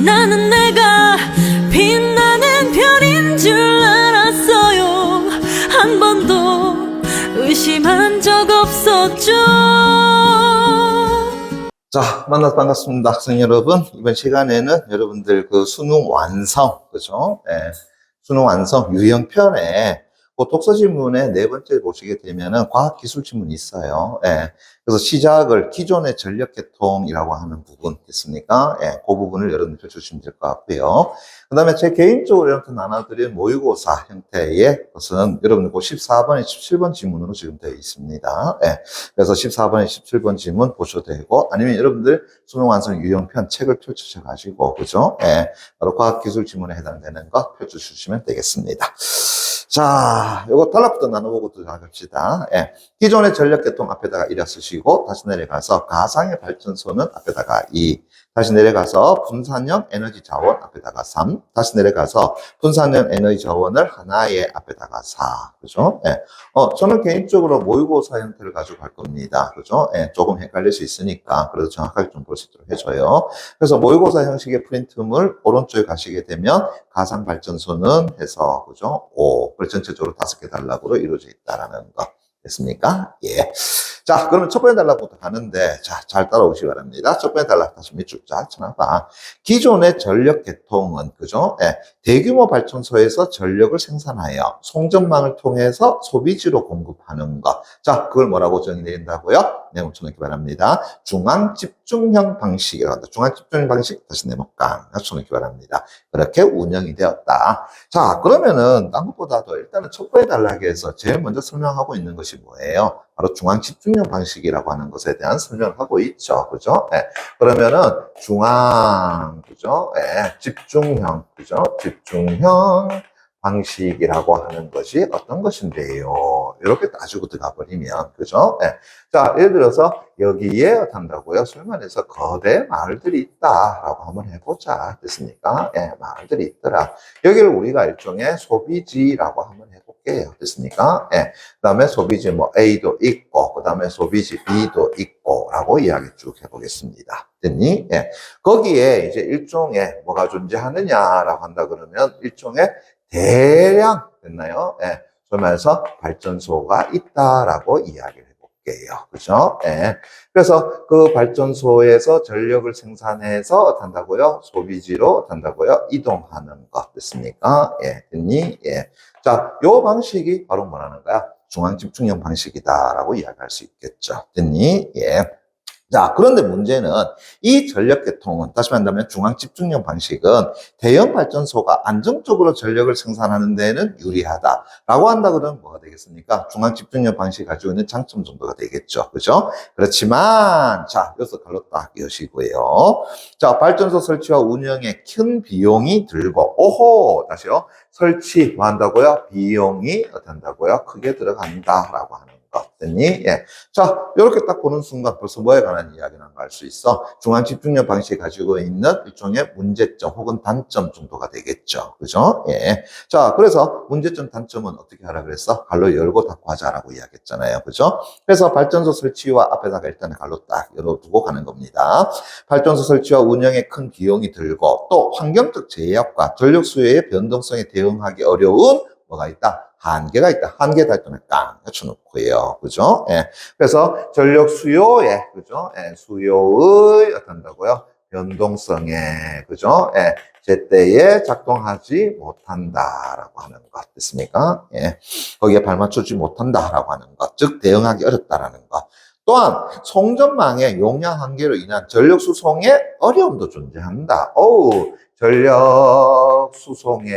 나는 내가 빛나는 별인 줄 알았어요. 한 번도 의심한 적 없었죠. 자, 만나서 반갑습니다. 학생 여러분. 이번 시간에는 여러분들 그 수능 완성, 그죠? 수능 완성 유형편에 그 독서 지문의 네 번째 보시게 되면은 과학 기술 지문이 있어요. 그래서 시작을 기존의 전력 계통이라고 하는 부분 있습니까? 그 부분을 여러분들 펼쳐주시면 될 것 같고요. 그 다음에 제 개인적으로 이렇게 나눠드린 모의고사 형태의 것은 여러분들 그 14번에 17번 지문으로 지금 되어 있습니다. 그래서 14번에 17번 지문 보셔도 되고, 아니면 여러분들 수능 완성 유형편 책을 펼쳐셔가지고, 그죠? 바로 과학기술 지문에 해당되는 것 펼쳐주시면 되겠습니다. 자, 요거 단락부터 나눠보고 들어갑시다. 기존의 전력계통 앞에다가 1을 쓰시고, 다시 내려가서 가상의 발전소는 앞에다가 2, 다시 내려가서 분산형 에너지 자원 앞에다가 3, 다시 내려가서 분산형 에너지 자원을 하나의 앞에다가 4, 그죠? 저는 개인적으로 모의고사 형태를 가지고 갈 겁니다. 그죠? 조금 헷갈릴 수 있으니까, 그래도 정확하게 좀 볼 수 있도록 해줘요. 그래서 모의고사 형식의 프린트물 오른쪽에 가시게 되면 가상 발전소는 해서, 그죠? 5. 전체적으로 5개 단락으로 이루어져 있다라는 거. 됐습니까? 예. 자, 그러면 첫 번째 단락부터 가는데, 자, 잘 따라오시기 바랍니다. 첫 번째 단락 다시 밑줄 쫙 쳐놔봐. 기존의 전력 계통은, 그죠? 대규모 발전소에서 전력을 생산하여 송전망을 통해서 소비지로 공급하는 것. 자, 그걸 뭐라고 정의 내린다고요? 내용 쳐놓기 바랍니다. 중앙 집중형 방식이라고 한다. 중앙 집중형 방식, 다시 내목강 쳐놓기 바랍니다. 그렇게 운영이 되었다. 자, 그러면은, 딴 것보다도 일단은 첫 번째 단락에서 제일 먼저 설명하고 있는 것이 뭐예요? 바로 중앙 집중형 방식이라고 하는 것에 대한 설명을 하고 있죠. 그죠? 그러면은 중앙, 그죠? 집중형, 그죠? 집중형 방식이라고 하는 것이 어떤 것인데요? 이렇게 따지고 들어가 버리면, 그죠? 자, 예를 들어서 여기에 한다고요? 설명해서 거대 마을들이 있다라고 한번 해보자. 됐습니까? 마을들이 있더라. 여기를 우리가 일종의 소비지라고 한번 해볼게요. 됐습니까? 그 다음에 소비지 뭐 A도 있고, 그 다음에 소비지 B도 있고, 라고 이야기 쭉 해보겠습니다. 됐니? 거기에 이제 일종의 뭐가 존재하느냐라고 한다 그러면 일종의 대량, 됐나요? 그러면서 발전소가 있다라고 이야기를 해볼게요. 그죠? 그래서 그 발전소에서 전력을 생산해서 한다고요? 소비지로 한다고요? 이동하는 것 됐습니까? 됐니? 자, 요 방식이 바로 뭐라는 거야? 중앙 집중형 방식이다라고 이야기할 수 있겠죠. 됐니? 자, 그런데 문제는 이 전력계통은, 다시 말한다면 중앙 집중형 방식은 대형 발전소가 안정적으로 전력을 생산하는 데에는 유리하다라고 한다 그러면 뭐가 되겠습니까? 중앙 집중형 방식이 가지고 있는 장점 정도가 되겠죠. 그죠? 그렇지만, 자, 여기서 갈로 딱 여시고요. 자, 발전소 설치와 운영에 큰 비용이 들고, 오호! 다시요. 설치, 뭐 한다고요? 비용이 어떤다고요? 크게 들어간다라고 하는 것. 됐니? 자, 이렇게 딱 보는 순간 벌써 뭐에 관한 이야기는 알 수 있어? 중앙 집중력 방식이 가지고 있는 일종의 문제점 혹은 단점 정도가 되겠죠. 그죠? 자, 그래서 문제점, 단점은 어떻게 하라 그랬어? 갈로 열고 닫고 하자라고 이야기했잖아요. 그죠? 그래서 발전소 설치와 앞에다가 일단은 갈로 딱 열어두고 가는 겁니다. 발전소 설치와 운영에 큰 비용이 들고 또 환경적 제약과 전력 수요의 변동성에 대응하기 어려운 뭐가 있다? 한계가 있다. 한계 달동에 깡 맞춰놓고요. 그죠? 그래서 전력 수요에, 그죠? 수요의, 어떤다고요? 변동성에, 그죠? 제때에 작동하지 못한다라고 하는 것. 됐습니까? 거기에 발맞추지 못한다라고 하는 것. 즉, 대응하기 어렵다라는 것. 또한 송전망의 용량 한계로 인한 전력 수송에 어려움도 존재한다. 전력 수송에,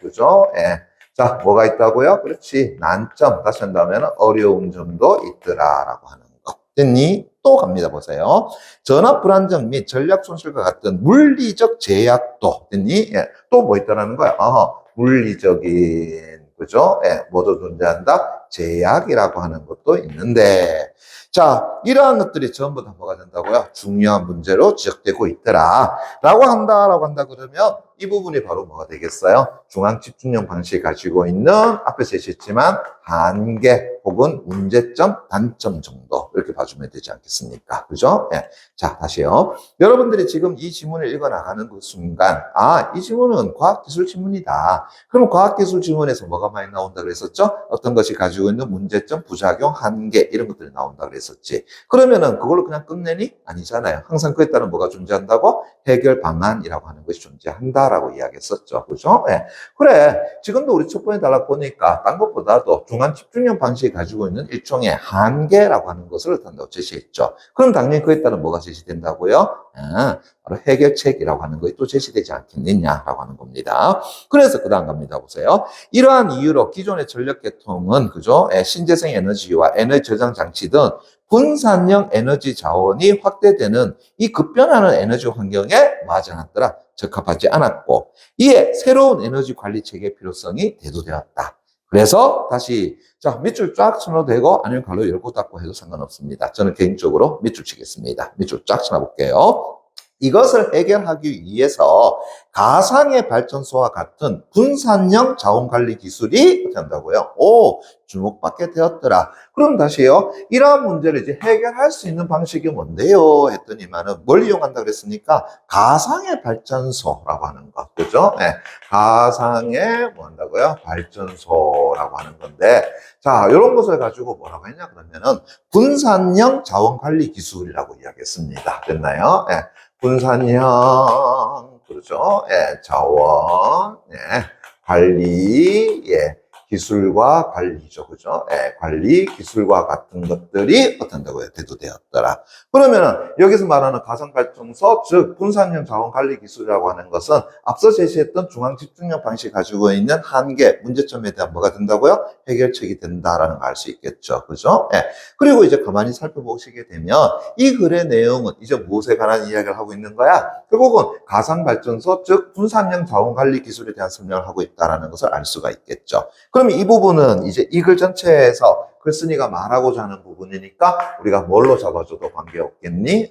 그죠? 자, 뭐가 있다고요? 그렇지. 난점, 다시 한다면 어려운 점도 있더라라고 하는 거. 됐니? 또 갑니다. 보세요. 전압 불안정 및 전략 손실과 같은 물리적 제약도. 됐니? 또 뭐 있다라는 거야? 물리적인, 그죠? 뭐도 존재한다? 제약이라고 하는 것도 있는데, 자, 이러한 것들이 전부 다 뭐가 된다고요? 중요한 문제로 지적되고 있더라. 라고 한다 그러면 이 부분이 바로 뭐가 되겠어요? 중앙 집중력 방식이 가지고 있는 앞에서 얘기했지만 한계 혹은 문제점, 단점 정도 이렇게 봐주면 되지 않겠습니까? 그죠? 예. 자, 다시요. 여러분들이 지금 이 지문을 읽어 나가는 그 순간, 아, 이 지문은 과학기술 지문이다. 그러면 과학기술 지문에서 뭐가 많이 나온다 그랬었죠? 어떤 것이 가지고 있는 문제점, 부작용, 한계 이런 것들이 나온다 그랬었지. 그러면은 그걸로 그냥 끝내니? 아니잖아요. 항상 그에 따른 뭐가 존재한다고? 해결 방안이라고 하는 것이 존재한다라고 이야기했었죠. 그죠? 예. 그래. 지금도 우리 첫 번째 단락 보니까 딴 것보다도 중간 집중력 방식이 가지고 있는 일종의 한계라고 하는 것을 한다고 제시했죠. 그럼 당연히 그에 따른 뭐가 제시된다고요? 바로 해결책이라고 하는 것이 또 제시되지 않겠느냐라고 하는 겁니다. 그래서 그 다음 갑니다. 보세요. 이러한 이유로 기존의 전력계통은 그죠? 신재생 에너지와 에너지 저장 장치 등 분산형 에너지 자원이 확대되는 이 급변하는 에너지 환경에 뭐하지 않았더라? 적합하지 않았고 이에 새로운 에너지 관리 체계의 필요성이 대두되었다. 그래서 다시 자 밑줄 쫙 쳐도 되고 아니면 가로 열고 닫고 해도 상관없습니다. 저는 개인적으로 밑줄 치겠습니다. 밑줄 쫙 쳐볼게요. 이것을 해결하기 위해서 가상의 발전소와 같은 분산형 자원관리 기술이 어떻게 한다고요? 주목받게 되었더라. 그럼 다시요. 이러한 문제를 이제 해결할 수 있는 방식이 뭔데요? 했더니만은 뭘 이용한다 그랬습니까? 가상의 발전소라고 하는 것. 그죠? 네. 가상의 뭐 한다고요? 발전소라고 하는 건데 자, 이런 것을 가지고 뭐라고 했냐 그러면은 분산형 자원관리 기술이라고 이야기했습니다. 됐나요? 네. 분산형, 그렇죠? 예, 자원, 예, 관리, 예, 기술과 관리죠. 그죠? 예, 관리, 기술과 같은 것들이 어떤다고요? 대두되었더라. 그러면은, 여기서 말하는 가상발전소, 즉, 분산형 자원관리 기술이라고 하는 것은 앞서 제시했던 중앙집중력 방식이 가지고 있는 한계, 문제점에 대한 뭐가 된다고요? 해결책이 된다라는 걸 알 수 있겠죠. 그죠? 예. 그리고 이제 가만히 살펴보시게 되면, 이 글의 내용은 이제 무엇에 관한 이야기를 하고 있는 거야? 결국은 가상발전소, 즉, 분산형 자원관리 기술에 대한 설명을 하고 있다는 것을 알 수가 있겠죠. 그러면 이 부분은 이제 이 글 전체에서 글쓴이가 말하고자 하는 부분이니까 우리가 뭘로 잡아줘도 관계없겠니?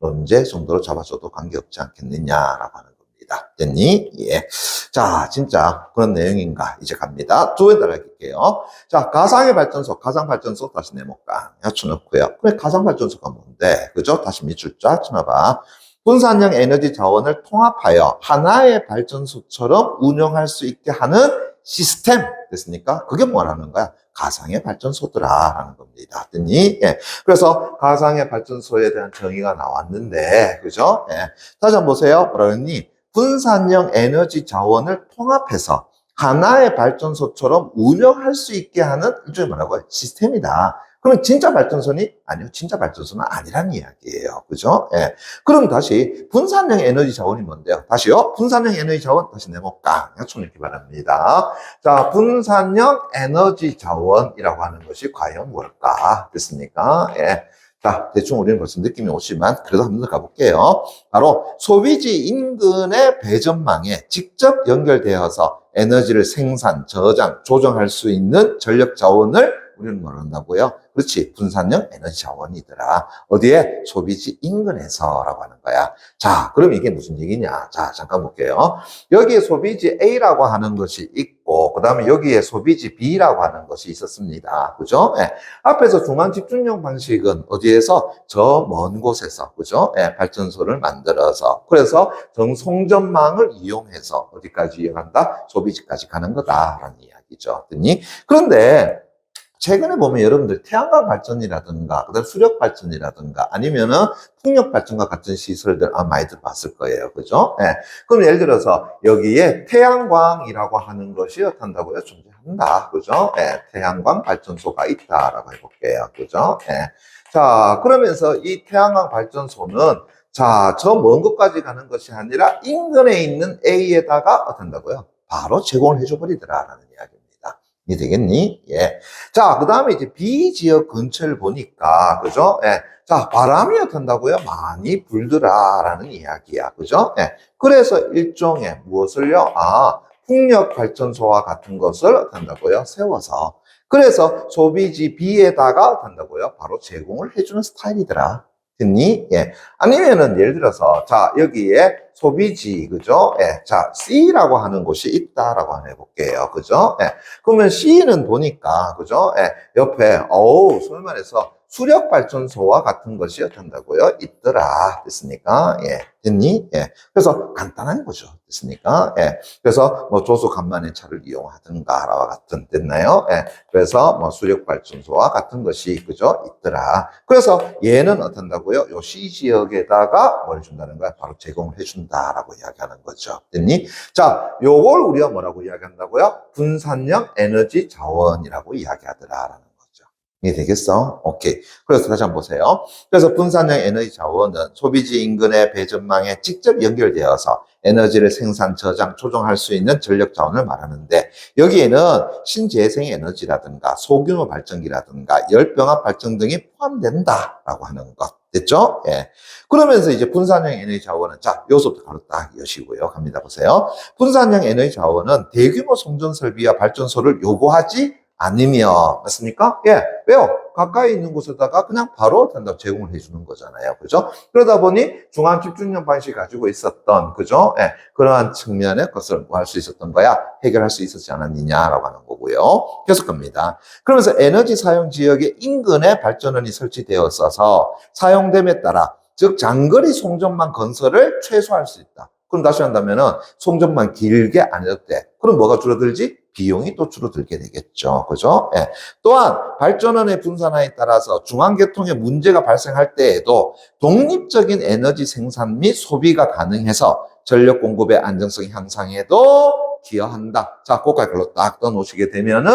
논제 정도로 잡아줘도 관계없지 않겠느냐라고 하는 겁니다. 됐니? 예. 자, 진짜 그런 내용인가? 이제 갑니다. 두 번째 할게요. 자, 가상의 발전소, 가상발전소 다시 네모까 쳐놓고요. 그래, 가상발전소가 뭔데? 그죠? 다시 밑줄 쫙 쳐놔봐. 분산형 에너지 자원을 통합하여 하나의 발전소처럼 운영할 수 있게 하는 시스템 됐습니까? 그게 뭐라는 거야? 가상의 발전소더라라는 겁니다. 됐니? 예. 그래서 가상의 발전소에 대한 정의가 나왔는데, 그죠? 예. 다시 한번 보세요. 뭐라 그랬니? 분산형 에너지 자원을 통합해서 하나의 발전소처럼 운영할 수 있게 하는 일종의 뭐라고요? 시스템이다. 그럼 진짜 발전소니? 아니요. 진짜 발전소는 아니란 이야기예요. 그죠? 예. 그럼 다시 분산형 에너지 자원이 뭔데요? 다시요. 분산형 에너지 자원 다시 네모까 쳐놓기 바랍니다. 자, 분산형 에너지 자원이라고 하는 것이 과연 뭘까? 됐습니까? 예. 자, 대충 우리는 벌써 느낌이 오지만 그래도 한번 더 가볼게요. 바로 소비지 인근의 배전망에 직접 연결되어서 에너지를 생산, 저장, 조정할 수 있는 전력 자원을 우리는 뭘 한다고요? 그렇지. 분산형 에너지 자원이더라. 어디에? 소비지 인근에서라고 하는 거야. 자, 그럼 이게 무슨 얘기냐? 자, 잠깐 볼게요. 여기에 소비지 A라고 하는 것이 있고, 그 다음에 여기에 소비지 B라고 하는 것이 있었습니다. 그죠? 예. 앞에서 중앙 집중력 방식은 어디에서? 저 먼 곳에서, 그죠? 예, 발전소를 만들어서. 그래서 정송전망을 이용해서 어디까지 이어간다? 소비지까지 가는 거다라는 이야기죠. 그런데 최근에 보면 여러분들 태양광 발전이라든가, 그다음 수력 발전이라든가, 아니면은 풍력 발전과 같은 시설들 많이들 봤을 거예요. 그죠? 예. 그럼 예를 들어서 여기에 태양광이라고 하는 것이 어떤다고요? 존재한다. 그죠? 예. 태양광 발전소가 있다라고 해볼게요. 그죠? 예. 자, 그러면서 이 태양광 발전소는 자, 저 먼 곳까지 가는 것이 아니라 인근에 있는 A에다가 어떤다고요? 바로 제공을 해줘버리더라라는 이야기입니다. 이해되겠니? 예. 자, 그 다음에 이제 B 지역 근처를 보니까, 그죠? 예. 자, 바람이 어떤다고요? 많이 불더라라는 이야기야. 그죠? 예. 그래서 일종의 무엇을요? 풍력 발전소와 같은 것을 어떤다고요? 세워서 그래서 소비지 B에다가 된다고요. 바로 제공을 해주는 스타일이더라. 됐니? 예. 아니면은 예를 들어서 자 여기에 소비지 그죠? 예. 자 C라고 하는 곳이 있다라고 한번 해볼게요. 그죠? 예. 그러면 C는 보니까 그죠? 예. 옆에 소위 말해서 수력 발전소와 같은 것이 어떤다고요? 있더라. 됐습니까? 예. 됐니? 예. 그래서 간단한 거죠. 됐습니까? 예. 그래서 뭐 조수 간만의 차를 이용하든가와 같은 됐나요? 예. 그래서 뭐 수력 발전소와 같은 것이 그죠? 있더라. 그래서 얘는 어떤다고요? 요 C 지역에다가 뭘 준다는 거야? 바로 제공을 해준다라고 이야기하는 거죠. 됐니? 자, 요걸 우리가 뭐라고 이야기한다고요? 분산형 에너지 자원이라고 이야기하더라라는 거죠. 이해되겠어? 오케이. 그래서 다시 한번 보세요. 그래서 분산형 에너지 자원은 소비지 인근의 배전망에 직접 연결되어서 에너지를 생산, 저장, 조정할 수 있는 전력 자원을 말하는데 여기에는 신재생 에너지라든가 소규모 발전기라든가 열병합 발전 등이 포함된다라고 하는 것. 됐죠? 예. 그러면서 이제 분산형 에너지 자원은 자, 요소부터 바로 딱 여시고요. 갑니다. 보세요. 분산형 에너지 자원은 대규모 송전 설비와 발전소를 요구하지 않으며, 맞습니까? 예. 왜요? 가까이 있는 곳에다가 그냥 바로 단답 제공을 해주는 거잖아요. 그죠? 그러다 보니 중앙 집중력 방식이 가지고 있었던, 그죠? 예. 그러한 측면의 것을 뭐 할 수 있었던 거야? 해결할 수 있었지 않았느냐라고 하는 거고요. 계속 갑니다. 그러면서 에너지 사용 지역의 인근에 발전원이 설치되었어서 사용됨에 따라, 즉, 장거리 송전망 건설을 최소화할 수 있다. 그럼 다시 한다면은 송전망 길게 안 해도 돼. 그럼 뭐가 줄어들지? 비용이 또 줄어들게 되겠죠. 그죠? 예. 또한 발전원의 분산화에 따라서 중앙계통에 문제가 발생할 때에도 독립적인 에너지 생산 및 소비가 가능해서 전력 공급의 안정성 향상에도 기여한다. 자, 그거까지 글로 딱 떠놓으시게 되면은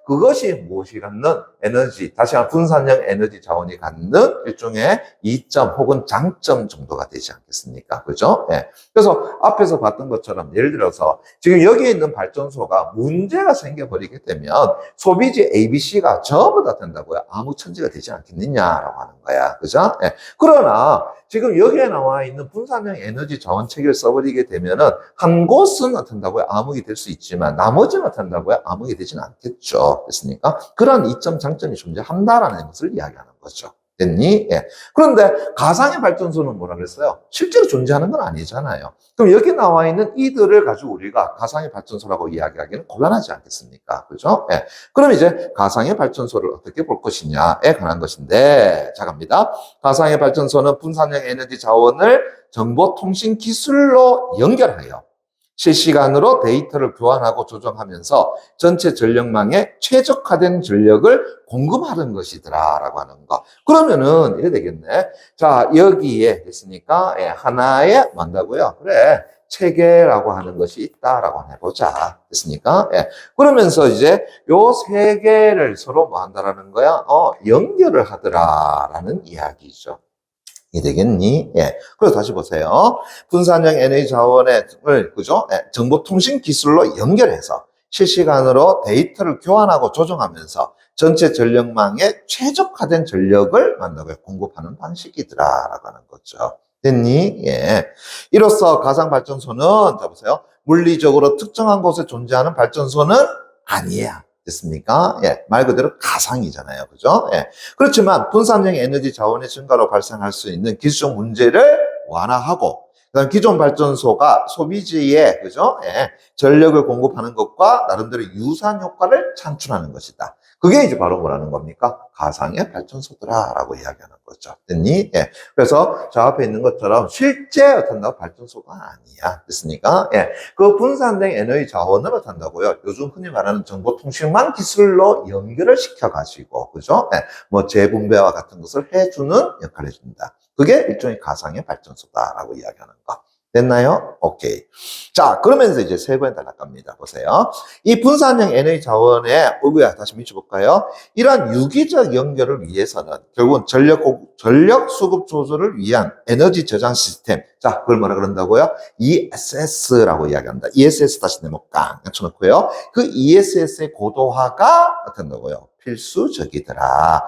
그것이 무엇이 갖는 에너지, 다시 한번 분산형 에너지 자원이 갖는 일종의 이점 혹은 장점 정도가 되지 않겠습니까? 그죠? 예. 그래서 앞에서 봤던 것처럼 예를 들어서 지금 여기에 있는 발전소가 문제가 생겨버리게 되면 소비지 ABC가 전부 다 된다고요. 아무 천지가 되지 않겠느냐라고 하는 거야. 그죠? 예. 그러나 지금 여기에 나와 있는 분산형 에너지 자원 체계를 써버리게 되면은 한 곳은 어떤다고요? 암흑이 될 수 있지만 나머지는 어떤다고요? 암흑이 되지는 않겠죠. 됐습니까? 그런 이점 장점이 존재한다라는 것을 이야기하는 거죠. 됐니? 예. 그런데 가상의 발전소는 뭐라 그랬어요? 실제로 존재하는 건 아니잖아요. 그럼 여기 나와 있는 이들을 가지고 우리가 가상의 발전소라고 이야기하기는 곤란하지 않겠습니까? 그죠? 예. 그럼 이제 가상의 발전소를 어떻게 볼 것이냐에 관한 것인데, 자, 갑니다. 가상의 발전소는 분산형 에너지 자원을 정보통신 기술로 연결하여 실시간으로 데이터를 교환하고 조정하면서 전체 전력망에 최적화된 전력을 공급하는 것이더라라고 하는 거. 그러면은 이래 되겠네. 자, 여기에 됐으니까 하나에 만다고요. 그래. 체계라고 하는 것이 있다라고 해보자. 됐습니까? 예. 그러면서 이제 요 세 개를 서로 뭐 한다라는 거야? 연결을 하더라라는 이야기죠. 이 되겠니? 예. 그래서 다시 보세요. 분산형 에너지 자원을, 그죠? 예. 정보통신 기술로 연결해서 실시간으로 데이터를 교환하고 조정하면서 전체 전력망에 최적화된 전력을 만나고 공급하는 방식이더라라고 하는 거죠. 됐니? 예. 이로써 가상발전소는, 자 보세요. 물리적으로 특정한 곳에 존재하는 발전소는 아니야. 됐습니까? 예, 말 그대로 가상이잖아요. 그죠? 예. 그렇지만 분산형 에너지 자원의 증가로 발생할 수 있는 기술적 문제를 완화하고, 그다음 기존 발전소가 소비지에, 그죠? 예, 전력을 공급하는 것과 나름대로 유사한 효과를 창출하는 것이다. 그게 이제 바로 뭐라는 겁니까? 가상의 발전소더라라고 이야기하는 거죠. 됐니? 예. 그래서 저 앞에 있는 것처럼 실제 어떤다고 발전소가 아니야. 됐습니까? 예. 그 분산된 에너지 자원을 어떤다고요? 요즘 흔히 말하는 정보통신망 기술로 연결을 시켜가지고, 그죠? 예. 뭐 재분배와 같은 것을 해주는 역할을 해준다. 그게 일종의 가상의 발전소다라고 이야기하는 거. 됐나요? 오케이. 자, 그러면서 이제 세 번에 단락갑니다. 보세요. 이 분산형 에너지 자원의, 다시 미쳐볼까요? 이러한 유기적 연결을 위해서는 결국은 전력 수급 조절을 위한 에너지 저장 시스템. 자, 그걸 뭐라 그런다고요? ESS라고 이야기합니다. ESS 다시 네모 깡 쳐놓고요. 그 ESS의 고도화가 어떤다고요? 필수적이더라.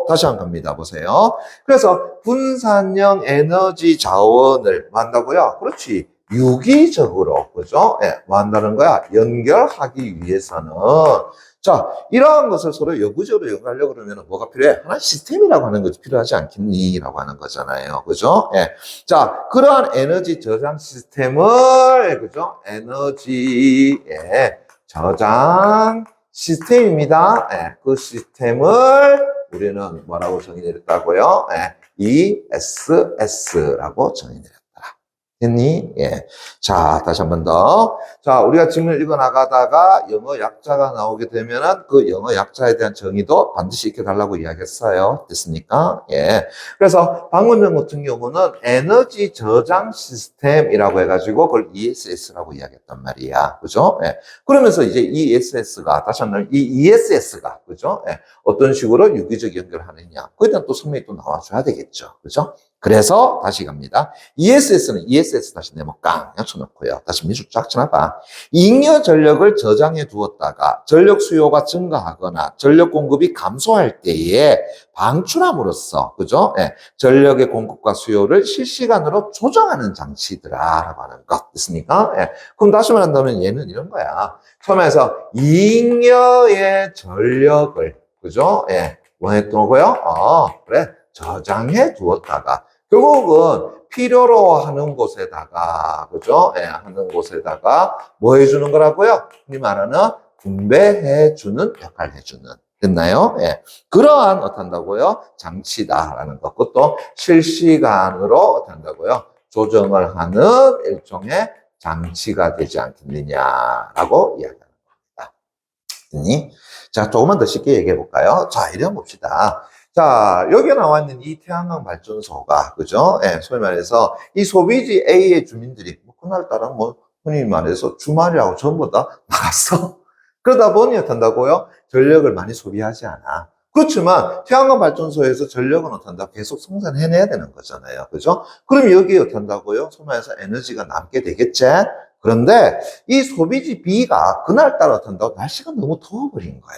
다시 한번 갑니다. 보세요. 그래서 분산형 에너지 자원을 만다고요. 그렇지. 유기적으로, 그죠? 예, 뭐 한다는 거야? 연결하기 위해서는. 자, 이러한 것을 서로 영구적으로 연결하려고 그러면 뭐가 필요해? 하나의 시스템이라고 하는 것이 필요하지 않겠니? 라고 하는 거잖아요. 그죠? 예. 자, 그러한 에너지 저장 시스템을, 그죠? 에너지의 저장 시스템입니다. 예, 그 시스템을 우리는 뭐라고 정의 내렸다고요? 예, ESS라고 정의 내렸다. 됐니? 예. 자, 다시 한 번 더. 자, 우리가 지문을 읽어 나가다가 영어 약자가 나오게 되면은 그 영어 약자에 대한 정의도 반드시 익혀달라고 이야기했어요. 됐습니까? 예. 그래서 방문형 같은 경우는 에너지 저장 시스템이라고 해가지고 그걸 ESS라고 이야기했단 말이야. 그죠? 예. 그러면서 이제 ESS가, 다시 한번 이 ESS가, 그죠? 예. 어떤 식으로 유기적 연결하느냐. 그에 대한 또 설명이 또 나와줘야 되겠죠. 그죠? 그래서 다시 갑니다. ESS는 ESS 다시 네모 깡 쳐놓고요. 다시 미줄 쫙 쳐놔봐. 잉여 전력을 저장해 두었다가 전력 수요가 증가하거나 전력 공급이 감소할 때에 방출함으로써, 그죠? 예, 전력의 공급과 수요를 실시간으로 조정하는 장치들아라고 하는 것. 됐습니까? 예. 그럼 다시 말한다면 얘는 이런 거야. 처음에서 잉여의 전력을, 그죠? 예, 뭐 했다고요? 그래. 저장해 두었다가 결국은 필요로 하는 곳에다가, 그죠? 예, 하는 곳에다가 뭐 해주는 거라고요? 흔히 말하는 분배해주는 역할을 해주는. 됐나요? 예. 그러한 어떤다고요? 장치다라는 것. 그것도 실시간으로 어떤다고요? 조정을 하는 일종의 장치가 되지 않겠느냐라고 이야기하는 겁니다. 됐니? 자, 조금만 더 쉽게 얘기해 볼까요? 자, 이래 봅시다. 자, 여기에 나와 있는 이 태양광 발전소가, 그죠? 예, 소위 말해서 이 소비지 A의 주민들이 그날따라 흔히 말해서 주말이라고 전부 다 나갔어. 그러다 보니 어떤다고요? 전력을 많이 소비하지 않아. 그렇지만 태양광 발전소에서 전력은 어떤다? 계속 생산해내야 되는 거잖아요. 그죠? 그럼 여기에 어떤다고요? 소위 말해서 에너지가 남게 되겠지? 그런데 이 소비지 B가 그날따라 어떤다고? 날씨가 너무 더워버린 거야.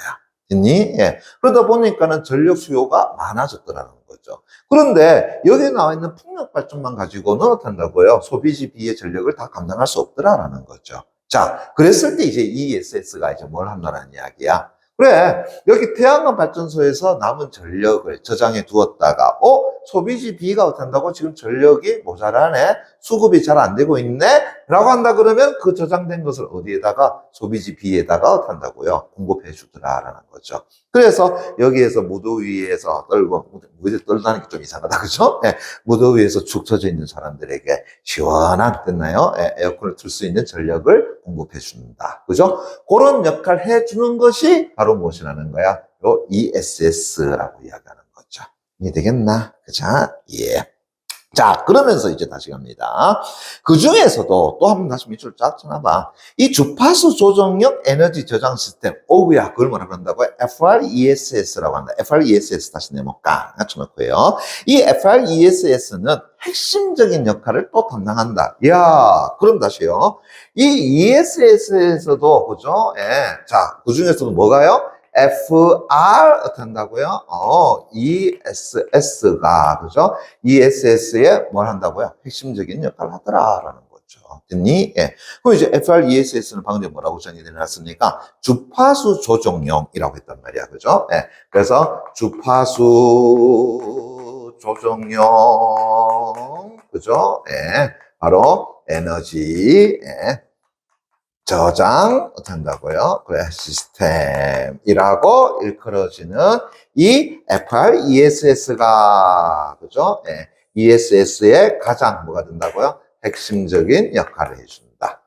됐니? 예. 그러다 보니까는 전력 수요가 많아졌더라는 거죠. 그런데 여기에 나와 있는 풍력 발전만 가지고는 어떻다고요? 소비지 B의 전력을 다 감당할 수 없더라라는 거죠. 자, 그랬을 때 이제 ESS가 이제 뭘 한다는 이야기야? 그래, 여기 태양광 발전소에서 남은 전력을 저장해 두었다가, 소비지 B가 어떻다고 지금 전력이 모자라네? 수급이 잘 안 되고 있네? 라고 한다 그러면 그 저장된 것을 어디에다가? 소비지 B에다가 어떻다고요? 공급해 주더라라는 거죠. 그래서 여기에서 무더위에서 무더위 떨다는 게 좀 이상하다, 그죠? 예, 무더위에서 축 처져 있는 사람들에게 시원한, 됐나요? 예, 에어컨을 틀 수 있는 전력을 공급해 준다. 그죠? 그런 역할을 해 주는 것이 바로 무엇이라는 거야? 요 ESS라고 이야기하는 거죠. 이해되겠나? 그죠? 예. 자, 그러면서 이제 다시 갑니다. 그 중에서도 또 한 번 다시 밑줄 쫙 쳐놔봐. 이 주파수 조정형 에너지 저장 시스템, 오우야, 그걸 뭐라 그런다고요? FRESS라고 한다. FRESS 다시 네모 깡 쳐놓고요. 이 FRESS는 핵심적인 역할을 또 담당한다. 이야, 그럼 다시요. 이 ESS에서도, 그죠? 예. 자, 그 중에서도 뭐가요? FR 어떻게 한다고요? ESS가, 그죠? ESS에 뭘 한다고요? 핵심적인 역할을 하더라라는 거죠. 됐니? 예. 그럼 이제 FRESS는 방금 전에 뭐라고 정의해놨습니까? 주파수 조정용이라고 했단 말이야. 그죠? 예. 그래서 주파수 조정용, 그죠? 예. 바로 에너지, 예. 저장 한다고요. 그래, 시스템이라고 일컬어지는 이 FRESS가, 그죠? 예, ESS의 가장 뭐가 된다고요? 핵심적인 역할을 해준다.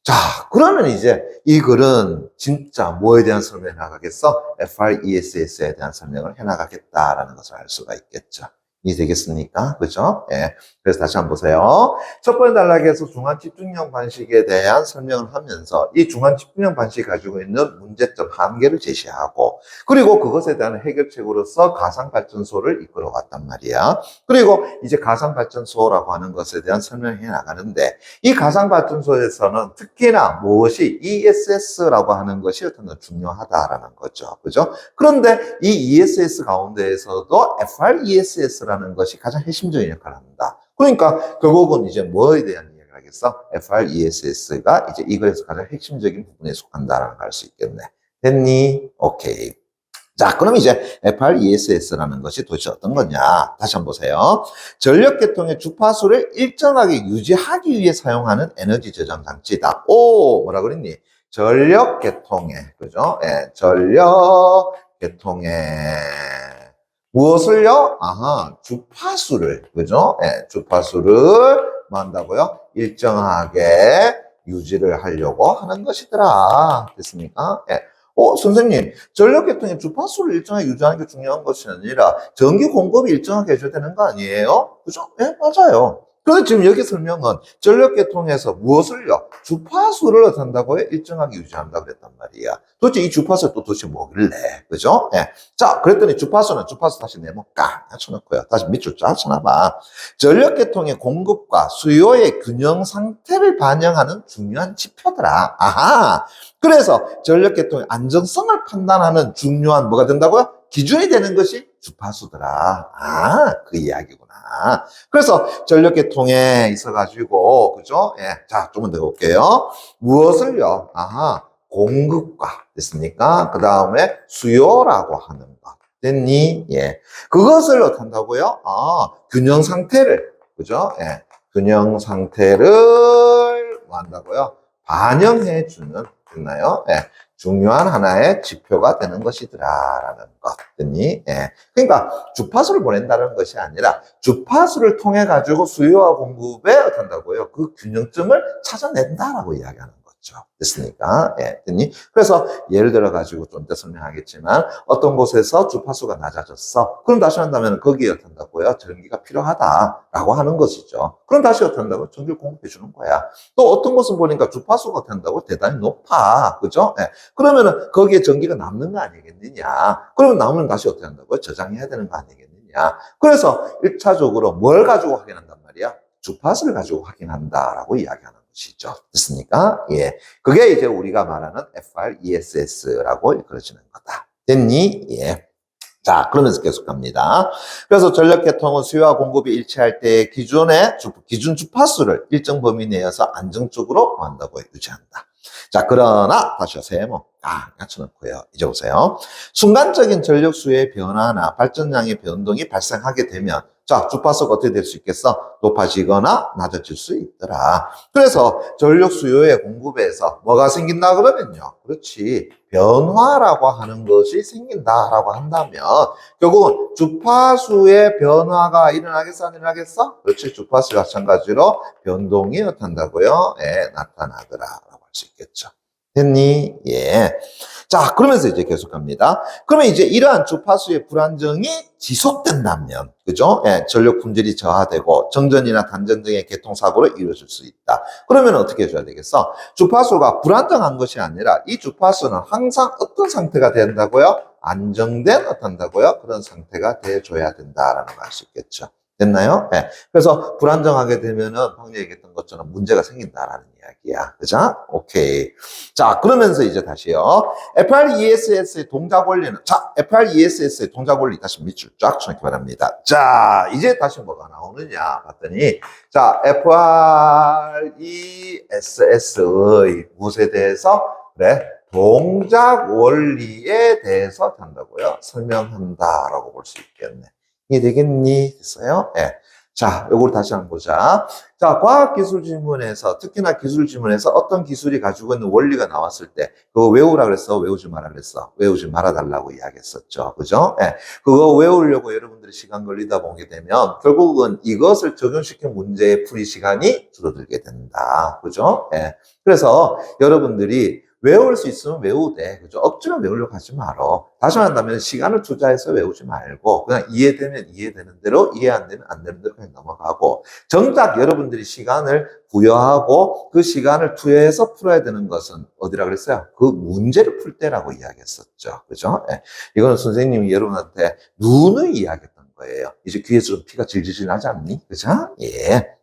자, 그러면 이제 이 글은 진짜 뭐에 대한 설명을 해나가겠어? FRESS에 대한 설명을 해나가겠다라는 것을 알 수가 있겠죠. 이해되겠습니까? 그죠? 예. 그래서 다시 한번 보세요. 첫 번째 단락에서 중간 집중력 반식에 대한 설명을 하면서 이 중간 집중력 반식이 가지고 있는 문제점, 한계를 제시하고 그리고 그것에 대한 해결책으로서 가상발전소를 이끌어 갔단 말이야. 그리고 이제 가상발전소라고 하는 것에 대한 설명을 해 나가는데 이 가상발전소에서는 특히나 무엇이 ESS라고 하는 것이 어떤 중요하다라는 거죠. 그죠? 그런데 이 ESS 가운데에서도 FRESS라는 것이 가장 핵심적인 역할을 합니다. 그러니까 결국은 이제 뭐에 대한 이야기를 하겠어요? 되겠어? FRESS가 이제 이거에서 가장 핵심적인 부분에 속한다라는 걸 알 수 있겠네. 됐니? 오케이. 자, 그럼 이제 FRESS라는 것이 도대체 어떤 거냐? 다시 한번 보세요. 전력계통의 주파수를 일정하게 유지하기 위해 사용하는 에너지 저장 장치다. 오, 뭐라 그랬니? 전력계통에, 그죠? 예, 전력계통에 무엇을요? 아하, 주파수를, 그죠? 예, 주파수를 뭐 한다고요? 일정하게 유지를 하려고 하는 것이더라. 됐습니까? 예. 선생님, 전력계통의 주파수를 일정하게 유지하는 게 중요한 것이 아니라 전기 공급이 일정하게 해줘야 되는 거 아니에요? 그죠? 예, 맞아요. 그런데 지금 여기 설명은 전력계통에서 무엇을요? 주파수를 어떻게 한다고요? 일정하게 유지한다 그랬단 말이야. 도대체 이 주파수가 또 도대체 뭐길래? 그죠? 예. 자, 그랬더니 주파수 다시 네모 깍 쳐놓고요. 다시 밑줄 쫙 쳐놔봐. 전력계통의 공급과 수요의 균형 상태를 반영하는 중요한 지표더라. 아하. 그래서 전력계통의 안정성을 판단하는 중요한 뭐가 된다고요? 기준이 되는 것이 주파수더라. 아, 그 이야기구나. 그래서 전력계통에 있어가지고, 그죠? 예. 자, 조금 더 볼게요. 무엇을요? 아하, 공급과, 됐습니까? 그 다음에 수요라고 하는 것. 됐니? 예. 그것을 어떻게 한다고요? 아, 균형 상태를, 그죠? 예. 균형 상태를 뭐 한다고요? 반영해주는, 됐나요? 예. 중요한 하나의 지표가 되는 것이더라라는 것. 됐니? 예. 그러니까 주파수를 보낸다는 것이 아니라 주파수를 통해 가지고 수요와 공급에 어떻게 한다고요? 그 균형점을 찾아낸다라고 이야기하는 거죠. 됐습니까? 예. 됐니? 그래서 예를 들어 가지고 좀 이따 설명하겠지만 어떤 곳에서 주파수가 낮아졌어. 그럼 다시 한다면 거기에 어떻게 한다고요? 전기가 필요하다라고 하는 것이죠. 그럼 다시 어떻게 한다고? 전기를 공급해 주는 거야. 또 어떤 곳은 보니까 주파수가 어떻게 한다고? 대단히 높아. 그죠? 예. 그러면은 거기에 전기가 남는 거 아니겠느냐? 그러면 남으면 다시 어떻게 한다고요? 저장해야 되는 거 아니겠느냐? 그래서 1차적으로 뭘 가지고 확인한단 말이야? 주파수를 가지고 확인한다라고 이야기하는 것이죠. 됐습니까? 예. 그게 이제 우리가 말하는 FRESS라고 일컬어지는 거다. 됐니? 예. 자, 그러면서 계속 갑니다. 그래서 전력계통은 수요와 공급이 일치할 때 기준 주파수를 일정 범위 내에서 안정적으로 한다고 유지한다. 자, 그러나 다시 세모 갖춰놓고요. 이제 보세요. 순간적인 전력 수요의 변화나 발전량의 변동이 발생하게 되면 자, 주파수가 어떻게 될 수 있겠어? 높아지거나 낮아질 수 있더라. 그래서 전력 수요의 공급에서 뭐가 생긴다 그러면요. 그렇지. 변화라고 하는 것이 생긴다라고 한다면 결국은 주파수의 변화가 일어나겠어? 안 일어나겠어? 그렇지. 주파수 마찬가지로 변동이 어떻게 한다고요? 예, 나타나더라라고 할 수 있겠죠. 됐니? 예. 자, 그러면서 이제 계속 갑니다. 그러면 이제 이러한 주파수의 불안정이 지속된다면, 그죠? 예, 전력 품질이 저하되고 정전이나 단전 등의 교통사고로 이루어질 수 있다. 그러면 어떻게 해줘야 되겠어? 주파수가 불안정한 것이 아니라 이 주파수는 항상 어떤 상태가 된다고요? 안정된 어떤다고요? 그런 상태가 돼줘야 된다라는 걸 알 수 있겠죠. 됐나요? 네. 그래서 불안정하게 되면은 방금 얘기했던 것처럼 문제가 생긴다라는 이야기야. 그죠? 오케이. 자, 그러면서 이제 다시요. FRESS의 동작 원리는, 자, FRESS의 동작 원리 다시 밑줄 쫙 쳐놓기 바랍니다. 자, 이제 다시 뭐가 나오느냐 봤더니, 자, FRESS의 무엇에 대해서? 그래. 동작 원리에 대해서 한다고요? 설명한다라고 볼 수 있겠네. 이게 되겠니? 됐어요? 예. 네. 자, 요걸 다시 한번 보자. 자, 과학기술 지문에서, 특히나 기술 지문에서 어떤 기술이 가지고 있는 원리가 나왔을 때, 그거 외우라 그랬어? 외우지 마라 그랬어? 외우지 말아달라고 이야기했었죠. 그죠? 예. 네. 그거 외우려고 여러분들이 시간 걸리다 보게 되면, 결국은 이것을 적용시킨 문제의 풀이 시간이 줄어들게 된다. 그죠? 예. 네. 그래서 여러분들이 외울 수 있으면 외우되, 그죠? 억지로 외우려고 하지 말어. 다시 말한다면 시간을 투자해서 외우지 말고, 그냥 이해되면 이해되는 대로, 이해 안 되면 안 되는 대로 그냥 넘어가고, 정작 여러분들이 시간을 부여하고 그 시간을 투여해서 풀어야 되는 것은 어디라 그랬어요? 그 문제를 풀 때라고 이야기했었죠. 그죠? 예. 이거는 선생님이 여러분한테 누누이 이야기했던 거예요. 이제 귀에서 좀 피가 질질 나지 않니? 그죠? 예.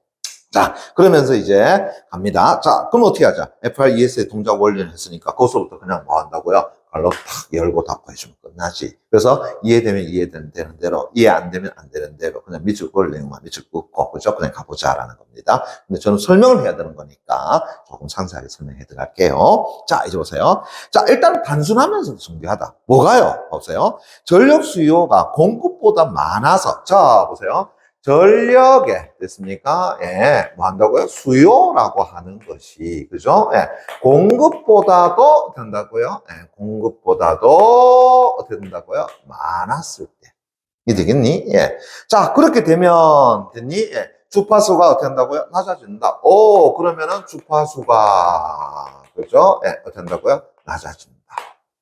자, 그러면서 이제 갑니다. 자, 그럼 어떻게 하자? FRES의 동작 원리를 했으니까 거기서부터 그냥 뭐 한다고요? 칼로 탁 열고 닫고 해주면 끝나지. 그래서 이해되면 이해되는 대로, 이해 안 되면 안 되는 대로 그냥 밑줄 그을 내용만 밑줄 긋고, 그죠? 그냥 가보자라는 겁니다. 근데 저는 설명을 해야 되는 거니까 조금 상세하게 설명해 들어갈게요. 자, 이제 보세요. 자, 일단 단순하면서도 중요하다. 뭐가요? 보세요. 전력 수요가 공급보다 많아서, 자, 보세요. 전력에 됐습니까? 예, 뭐 한다고요? 수요라고 하는 것이, 그죠? 예, 공급보다도 된다고요? 예, 공급보다도 어떻게 된다고요? 많았을 때. 이 되겠니? 예. 자, 그렇게 되면 됐니? 예. 주파수가 어떻게 한다고요? 낮아진다. 오, 그러면은 주파수가, 그죠? 예, 어떻게 한다고요? 낮아진다.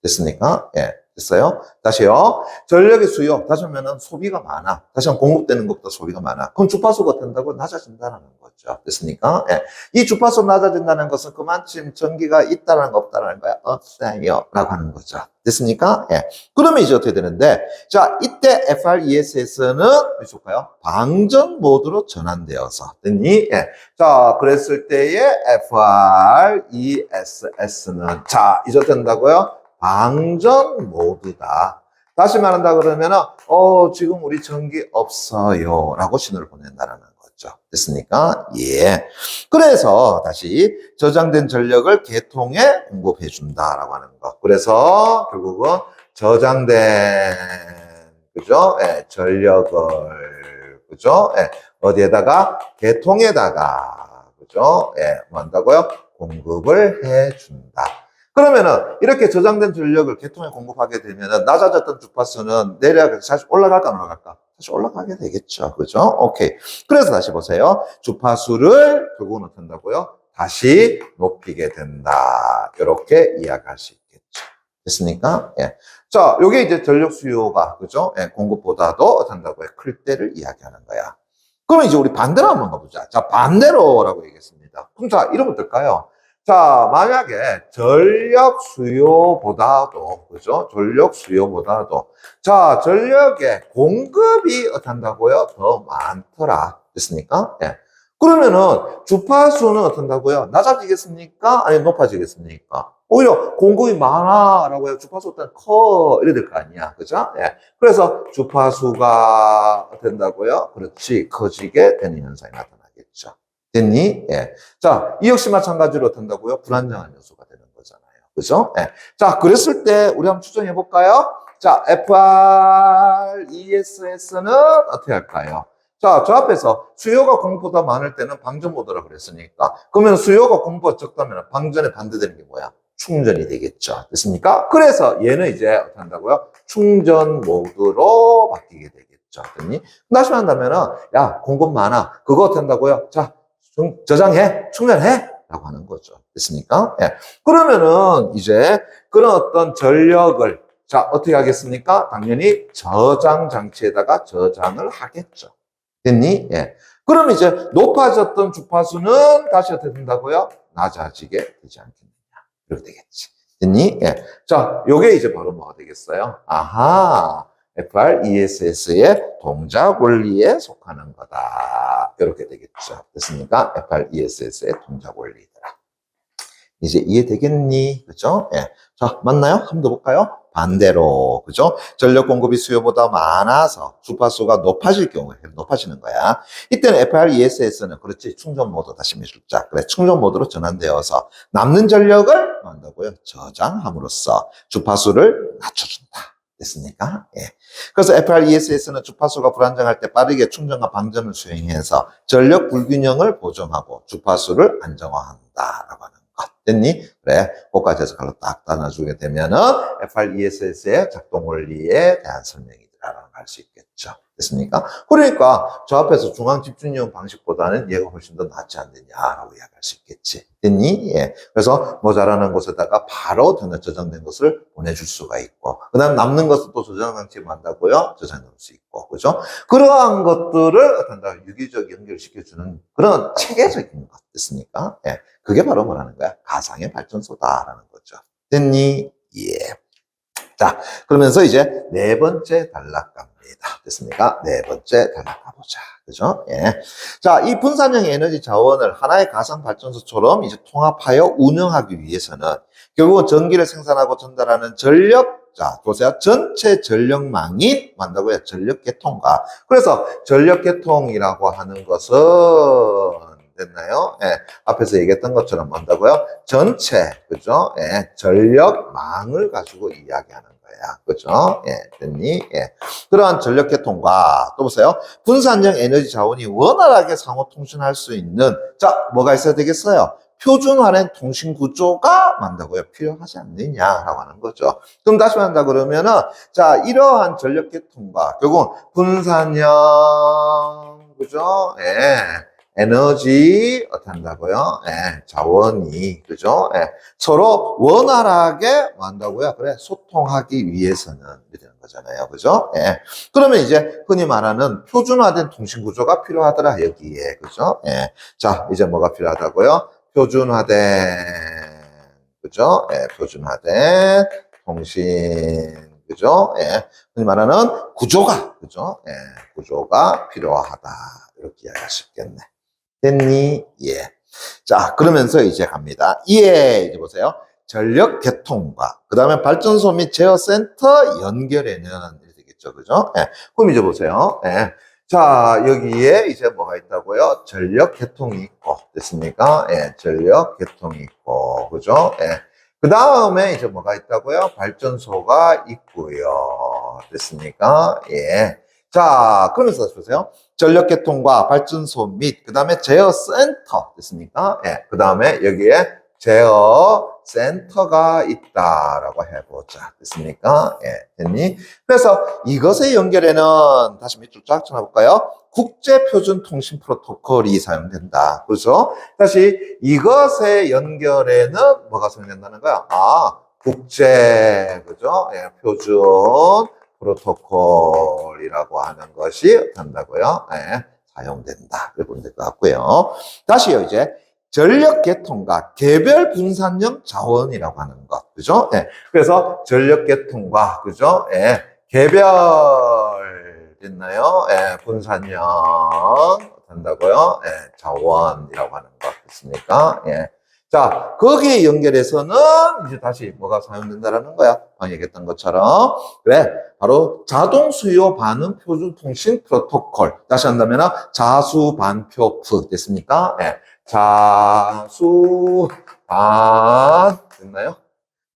됐습니까? 예. 됐어요? 다시요. 전력의 수요. 다시 하면은 소비가 많아. 다시 하면 공급되는 것보다 소비가 많아. 그럼 주파수가 된다고 낮아진다는 거죠. 됐습니까? 예. 이 주파수 낮아진다는 것은 그만큼 전기가 있다는 거 없다는 거야. 없어요. 라고 하는 거죠. 됐습니까? 예. 그러면 이제 어떻게 되는데, 자, 이때 FRESS는, 볼까요? 방전 모드로 전환되어서. 됐니? 예. 자, 그랬을 때의 FRESS는, 자, 이제 된다고요? 방전 모드다. 다시 말한다 그러면은, 지금 우리 전기 없어요. 라고 신호를 보낸다는 거죠. 됐습니까? 예. 그래서 다시 저장된 전력을 계통에 공급해준다라고 하는 거. 그래서 결국은 저장된, 그죠? 예, 전력을, 그죠? 예, 어디에다가? 계통에다가, 그죠? 예, 뭐 한다고요? 공급을 해준다. 그러면은 이렇게 저장된 전력을 계통에 공급하게 되면은 낮아졌던 주파수는 내려가서 다시 올라갈까 안 올라갈까? 다시 올라가게 되겠죠. 그죠? 오케이. 그래서 다시 보세요. 주파수를 결국은 어떻게 한다고요? 다시 높이게 된다. 이렇게 이야기할 수 있겠죠. 됐습니까? 예. 자, 요게 이제 전력 수요가, 그죠? 예, 공급보다도 어떻게 한다고요? 클 때를 이야기하는 거야. 그러면 이제 우리 반대로 한번 가보자. 자, 반대로라고 얘기했습니다. 그럼 자, 이러면 어떨까요? 자, 만약에 전력 수요보다도, 그죠? 전력 수요보다도, 자, 전력의 공급이 어떻게 한다고요? 더 많더라. 됐습니까? 예. 그러면은 주파수는 어떻게 한다고요? 낮아지겠습니까? 아니면 높아지겠습니까? 오히려 공급이 많아라고 해요. 주파수 일단 커. 이래야 될 거 아니야. 그죠? 예. 그래서 주파수가 어떻게 된다고요? 그렇지. 커지게 되는 현상이 나타나겠죠. 됐니? 예. 자, 이 역시 마찬가지로 된다고요? 불안정한 요소가 되는 거잖아요. 그죠? 예. 자, 그랬을 때 우리 한번 추정해 볼까요? 자, FRESS는 어떻게 할까요? 자, 저 앞에서 수요가 공급보다 많을 때는 방전 모드라 그랬으니까. 그러면 수요가 공급보다 적다면 방전에 반대되는 게 뭐야? 충전이 되겠죠. 됐습니까? 그래서 얘는 이제 어떻게 한다고요? 충전 모드로 바뀌게 되겠죠. 됐니? 다시 한다면은, 야, 공급 많아. 그거 어떻게 한다고요? 자, 저장해, 충전해, 라고 하는 거죠. 됐습니까? 예. 그러면은 이제 그런 어떤 전력을 자 어떻게 하겠습니까? 당연히 저장 장치에다가 저장을 하겠죠. 됐니? 예. 그럼 이제 높아졌던 주파수는 다시 어떻게 된다고요? 낮아지게 되지 않겠느냐. 이렇게 되겠지. 됐니? 예. 자, 요게 이제 바로 뭐가 되겠어요? 아하. FRESS의 동작 원리에 속하는 거다. 이렇게 되겠죠. 됐습니까? FRESS의 동작 원리더라. 이제 이해되겠니? 그죠? 예. 자, 맞나요? 한번 더 볼까요? 반대로, 그죠? 전력 공급이 수요보다 많아서 주파수가 높아질 경우에, 높아지는 거야. 이때는 FRESS는, 그렇지, 충전 모드 다시 해주자. 그래, 충전 모드로 전환되어서 남는 전력을 뭐 한다고요? 저장함으로써 주파수를 낮춰준다. 됐습니까? 예. 그래서 FRESS는 주파수가 불안정할 때 빠르게 충전과 방전을 수행해서 전력 불균형을 보정하고 주파수를 안정화한다라고 하는 것. 됐니? 그래. 그까지 해서 딱 나눠주게 되면은 FRESS의 작동 원리에 대한 설명이라고 할 수 있겠죠. 됐습니까? 그러니까 저 앞에서 중앙 집중력 방식보다는 얘가 훨씬 더 낫지 않느냐라고 이야기할 수 있겠지. 됐니? 예. 그래서 모자라는 곳에다가 바로 저장된 것을 보내줄 수가 있고, 그 다음 남는 것을 또 저장 장치에 한다고요? 저장해 놓을 수 있고, 그죠? 그러한 것들을 어떤 유기적 연결시켜주는 그런 체계적인 것 됐습니까? 예. 그게 바로 뭐라는 거야? 가상의 발전소다라는 거죠. 됐니? 예. 자, 그러면서 이제 네 번째 단락강. 됐습니까? 네 번째 가보자. 그죠? 예. 자, 이 분산형 에너지 자원을 하나의 가상 발전소처럼 이제 통합하여 운영하기 위해서는 결국은 전기를 생산하고 전달하는 전력, 자, 보세요. 전체 전력망이 만다고요. 전력계통과. 그래서 전력계통이라고 하는 것은 됐나요? 예. 앞에서 얘기했던 것처럼 뭔다고요? 전체, 그죠? 예. 전력망을 가지고 이야기하는 거야. 그죠? 예. 됐니? 예. 그러한 전력계통과 또 보세요. 분산형 에너지 자원이 원활하게 상호 통신할 수 있는, 자, 뭐가 있어야 되겠어요? 표준화된 통신 구조가 만다고요. 필요하지 않느냐라고 하는 거죠. 그럼 다시 말한다 그러면은, 자, 이러한 전력계통과 결국 분산형, 그죠? 예. 에너지, 어떻게 한다고요? 예, 자원이, 그죠? 예, 서로 원활하게 뭐 한다고요? 그래, 소통하기 위해서는, 이렇게 되는 거잖아요. 그죠? 예. 그러면 이제 흔히 말하는 표준화된 통신 구조가 필요하더라, 여기에. 그죠? 예. 자, 이제 뭐가 필요하다고요? 표준화된, 그죠? 예, 표준화된 통신, 그죠? 예. 흔히 말하는 구조가, 그죠? 예, 구조가 필요하다. 이렇게 이야기할 수 있겠네. 됐니? 예. 자, 그러면서 이제 갑니다. 이에 이제 보세요. 전력 개통과 그 다음에 발전소 및 제어센터 연결에는 이렇게 되겠죠, 그죠? 예. 그럼 이제 보세요. 예. 자, 여기에 이제 뭐가 있다고요? 전력 개통이 있고, 됐습니까? 예, 전력 개통이 있고, 그죠? 예. 그 다음에 이제 뭐가 있다고요? 발전소가 있고요, 됐습니까? 예. 자, 그러면서 보세요. 전력계통과 발전소 및, 그 다음에 제어센터, 됐습니까? 예, 그 다음에 여기에 제어센터가 있다라고 해보자. 됐습니까? 예, 됐니? 그래서 이것의 연결에는, 다시 밑으로 쫙 쳐볼까요? 국제표준통신 프로토콜이 사용된다. 그렇죠? 다시 이것의 연결에는 뭐가 사용된다는 거야? 아, 국제, 그죠? 예, 표준 프로토콜이라고 하는 것이 한다고요? 네, 사용된다. 그렇게 보면 될 것 같고요. 다시요, 이제 전력계통과 개별 분산형 자원이라고 하는 것, 그죠? 네, 그래서 전력계통과 그죠? 네, 개별 됐나요? 네, 분산형 한다고요? 네, 자원이라고 하는 것 됐습니까? 예. 자, 거기에 연결해서는 이제 다시 뭐가 사용된다라는 거야. 방금 얘기했던 것처럼. 그래, 바로 자동 수요 반응 표준 통신 프로토콜. 다시 한다면 자수 반표프 됐습니까? 예. 자수 반 됐나요?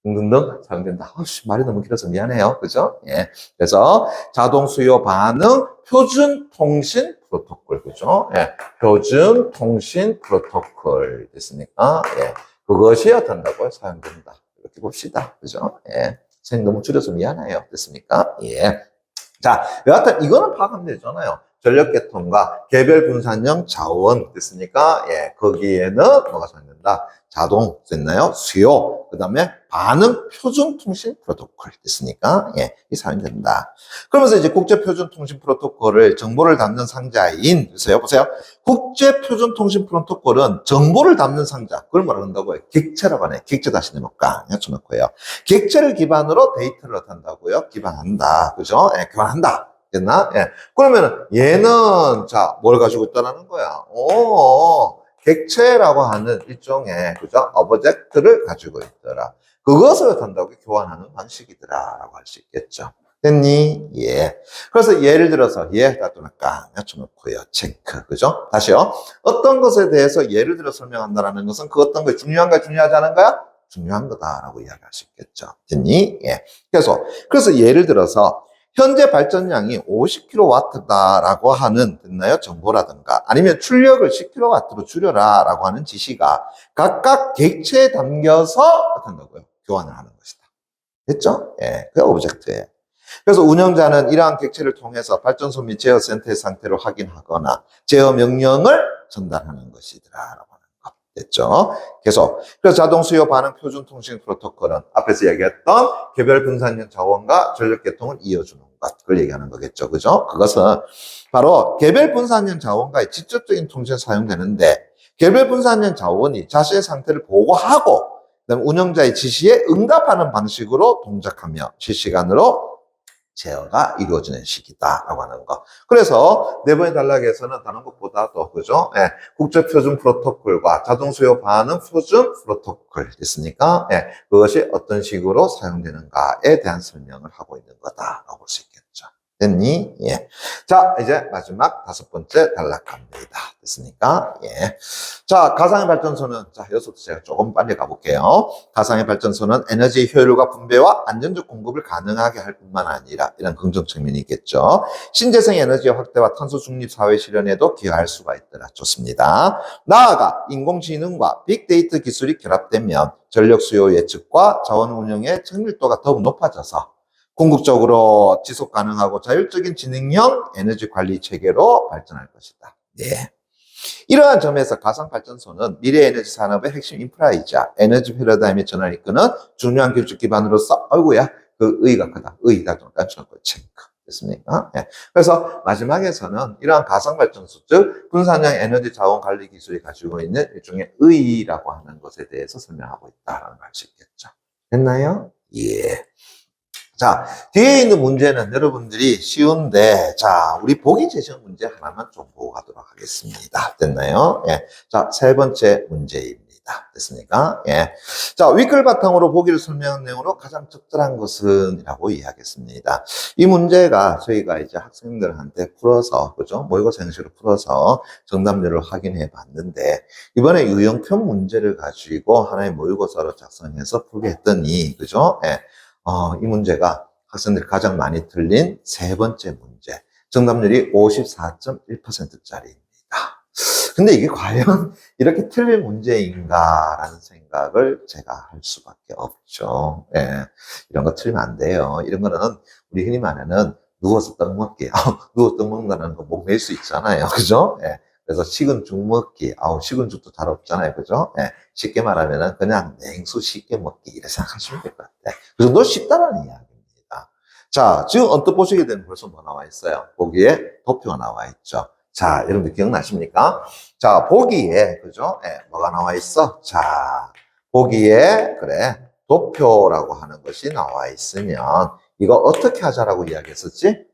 등등등 사용된다. 아우씨, 말이 너무 길어서 미안해요. 그죠? 예. 그래서 자동 수요 반응 표준 통신 프로토콜. 그죠? 예. 표준 통신 프로토콜 됐습니까? 예. 그것이 어떤다고요? 사용된다. 이렇게 봅시다. 그죠? 예. 선생님 너무 줄여서 미안해요. 됐습니까? 예. 자, 여하튼 이거는 파악하면 되잖아요. 전력계통과 개별 분산형 자원 됐습니까? 예. 거기에는 뭐가 사용된다? 자동 됐나요? 수요, 그 다음에 반응 표준 통신 프로토콜 됐으니까 예, 이 사용된다. 그러면서 이제 국제 표준 통신 프로토콜을 정보를 담는 상자인 보세요. 국제 표준 통신 프로토콜은 정보를 담는 상자, 그걸 말한다고요. 객체라고 하네. 객체 다시 내놓을까? 쳐놓고요. 객체를 기반으로 데이터를 어떤다고요? 기반한다. 그죠? 예, 기반한다. 됐나? 예. 그러면 얘는 자, 뭘 가지고 있다라는 거야? 객체라고 하는 일종의 그죠? 오브젝트를 가지고 있더라. 그것을 한다고 교환하는 방식이더라라고 할 수 있겠죠. 됐니? 예. 그래서 예를 들어서 갖다 놓고요. 체크. 그죠? 다시요. 어떤 것에 대해서 예를 들어 설명한다라는 것은 그 어떤 것이 중요한가 중요하지 않은가요? 중요한 거다라고 이야기할 수 있겠죠. 됐니? 예. 그래서 예를 들어서 현재 발전량이 50kW다라고 하는 됐나요? 정보라든가 아니면 출력을 10kW로 줄여라라고 하는 지시가 각각 객체에 담겨서 어떤다고요? 교환을 하는 것이다. 됐죠? 예, 그게 오브젝트예요. 그래서 운영자는 이러한 객체를 통해서 발전소 및 제어센터의 상태를 확인하거나 제어 명령을 전달하는 것이더라라고 하는 것. 됐죠? 그래서 자동 수요 반응 표준 통신 프로토콜은 앞에서 얘기했던 개별 분산형 자원과 전력 계통을 이어주는 것. 그걸 얘기하는 거겠죠. 그죠? 그것은 바로 개별 분산형 자원과의 직접적인 통신에 사용되는데 개별 분산형 자원이 자신의 상태를 보고하고 그다음에 운영자의 지시에 응답하는 방식으로 동작하며 실시간으로 제어가 이루어지는 시기다라고 하는 거. 그래서 네버의 단락에서는 다른 것보다도 그죠? 예, 국제 표준 프로토콜과 자동 수요 반응 표준 프로토콜 됐습니까? 예, 그것이 어떤 식으로 사용되는가에 대한 설명을 하고 있는 거다라고 볼 수 있겠죠. 됐니? 예. 자, 이제 마지막 5번째 단락 갑니다. 됐습니까? 예. 자, 가상의 발전소는, 자, 여기서부터 제가 조금 빨리 가볼게요. 가상의 발전소는 에너지 효율과 분배와 안정적 공급을 가능하게 할 뿐만 아니라, 이런 긍정 측면이 있겠죠. 신재생 에너지 확대와 탄소 중립 사회 실현에도 기여할 수가 있더라. 좋습니다. 나아가 인공지능과 빅데이터 기술이 결합되면 전력 수요 예측과 자원 운영의 정밀도가 더욱 높아져서 궁극적으로 지속 가능하고 자율적인 지능형 에너지 관리 체계로 발전할 것이다. 네. 이러한 점에서 가상발전소는 미래 에너지 산업의 핵심 인프라이자 에너지 패러다임의 전환을 이끄는 중요한 기술 기반으로서, 어이구야, 그 의의가 크다. 의의다. 깜짝 체크. 됐습니까? 네. 그래서 마지막에서는 이러한 가상발전소, 즉 분산형 에너지 자원 관리 기술이 가지고 있는 일종의 의의라고 하는 것에 대해서 설명하고 있다라는 걸 알 수 있겠죠. 됐나요? 예. 자, 뒤에 있는 문제는 여러분들이 쉬운데, 자, 우리 보기 제시어 문제 하나만 좀 보고 가도록 하겠습니다. 됐나요? 예. 자, 3번째 문제입니다. 됐습니까? 예. 자, 윗글 바탕으로 보기를 설명한 내용으로 가장 적절한 것은? 이라고 이야기했습니다. 이 문제가 저희가 이제 학생들한테 풀어서, 그죠? 모의고사 형식으로 풀어서 정답률을 확인해 봤는데, 이번에 유형편 문제를 가지고 하나의 모의고사로 작성해서 풀게 했더니, 그죠? 예. 이 문제가 학생들이 가장 많이 틀린 3번째 문제. 정답률이 54.1%짜리입니다. 근데 이게 과연 이렇게 틀린 문제인가라는 생각을 제가 할 수밖에 없죠. 예. 이런 거 틀리면 안 돼요. 이런 거는 우리 흔히 말하는 누워서 떡 먹기. 누워서 떡 먹는다는 거 목 맬 수 있잖아요. 그죠? 예. 그래서 식은 죽 먹기. 식은 죽도 잘 없잖아요. 그죠? 예. 쉽게 말하면은 그냥 냉수 쉽게 먹기. 이렇게 생각하시면 될 것 같아요. 그 정도 쉽다는 이야기입니다. 자, 지금 언뜻 보시게 되면 벌써 뭐 나와 있어요? 보기에 도표가 나와 있죠. 자, 여러분들 기억나십니까? 자, 보기에, 그죠? 예, 뭐가 나와 있어? 자, 보기에, 그래, 도표라고 하는 것이 나와 있으면, 이거 어떻게 하자라고 이야기했었지?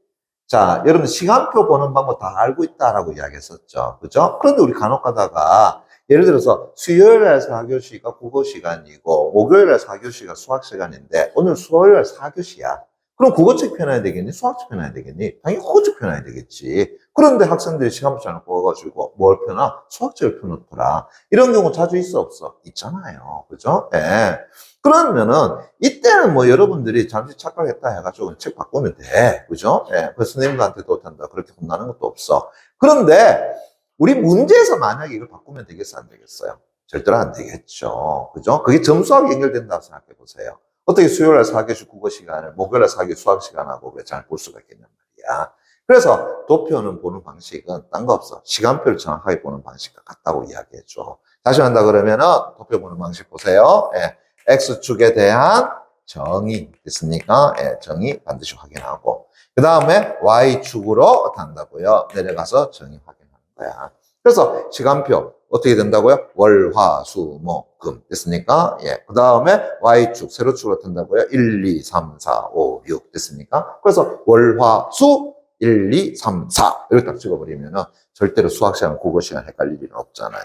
자, 여러분 시간표 보는 방법 다 알고 있다라고 이야기했었죠. 그죠? 그런데 우리 간혹 가다가, 예를 들어서 수요일날 4교시가 국어 시간이고, 목요일날 4교시가 수학 시간인데, 오늘 수요일날 4교시야. 그럼 국어책 펴놔야 되겠니? 수학책 펴놔야 되겠니? 당연히 국어책 펴놔야 되겠지. 그런데 학생들이 시간표 잘 보아가지고 뭘 펴나? 수학책을 펴놓더라. 이런 경우 자주 있어, 없어? 있잖아요. 그죠? 예. 그러면은, 이때는 뭐 여러분들이 잠시 착각했다 해가지고 책 바꾸면 돼. 그죠? 예. 그 선생님들한테도 못한다. 그렇게 혼나는 것도 없어. 그런데, 우리 문제에서 만약에 이걸 바꾸면 되겠어, 안 되겠어요? 절대로 안 되겠죠. 그죠? 그게 점수하고 연결된다고 생각해 보세요. 어떻게 수요일날 4교시 국어 시간을 목요일날 4교시 수학 시간하고 왜 잘 볼 수가 있겠냔 말이야. 그래서 도표는 보는 방식은 딴 거 없어. 시간표를 정확하게 보는 방식과 같다고 이야기해줘. 다시 한다 그러면은 도표 보는 방식 보세요. 예. X축에 대한 정의 됐습니까? 예, 정의 반드시 확인하고 그 다음에 Y축으로 어떻게 한다고요? 내려가서 정의 확인하는 거야. 그래서 시간표 어떻게 된다고요? 월, 화, 수, 목, 금 됐습니까? 예. 그 다음에 Y축 세로축으로 된다고요? 1, 2, 3, 4, 5, 6 됐습니까? 그래서 월, 화, 수 1, 2, 3, 4 이렇게 딱 찍어버리면은 절대로 수학 시간, 국어 시간 헷갈릴 일은 없잖아요.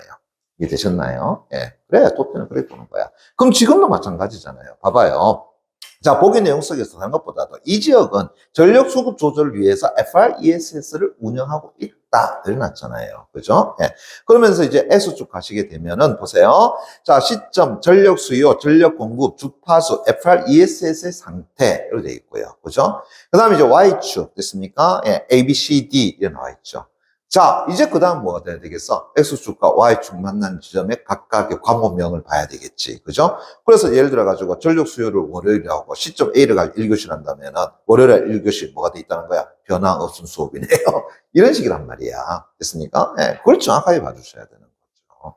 이해되셨나요? 예. 그래, 도표는 그렇게 보는 거야. 그럼 지금도 마찬가지잖아요. 봐봐요. 자, 보기 내용 속에서 한 것보다도 이 지역은 전력 수급 조절을 위해서 FRESS를 운영하고 있다. 이래놨잖아요. 그죠? 예. 그러면서 이제 S축 가시게 되면은 보세요. 자, 시점, 전력 수요, 전력 공급, 주파수, FRESS의 상태. 이렇게 되어 있고요. 그죠? 그 다음에 이제 Y축 됐습니까? 예. A, B, C, D 이렇게 나와 있죠. 자, 이제 그 다음 뭐가 돼야 되겠어? X축과 Y축 만나는 지점에 각각의 과목명을 봐야 되겠지. 그죠? 그래서 예를 들어가지고 전력 수요를 월요일에 하고 시점 A를 가지고 1교시를 한다면은 월요일에 1교시 뭐가 돼 있다는 거야? 변화 없은 수업이네요. 이런 식이란 말이야. 됐습니까? 네, 그걸 정확하게 봐주셔야 되는 거죠.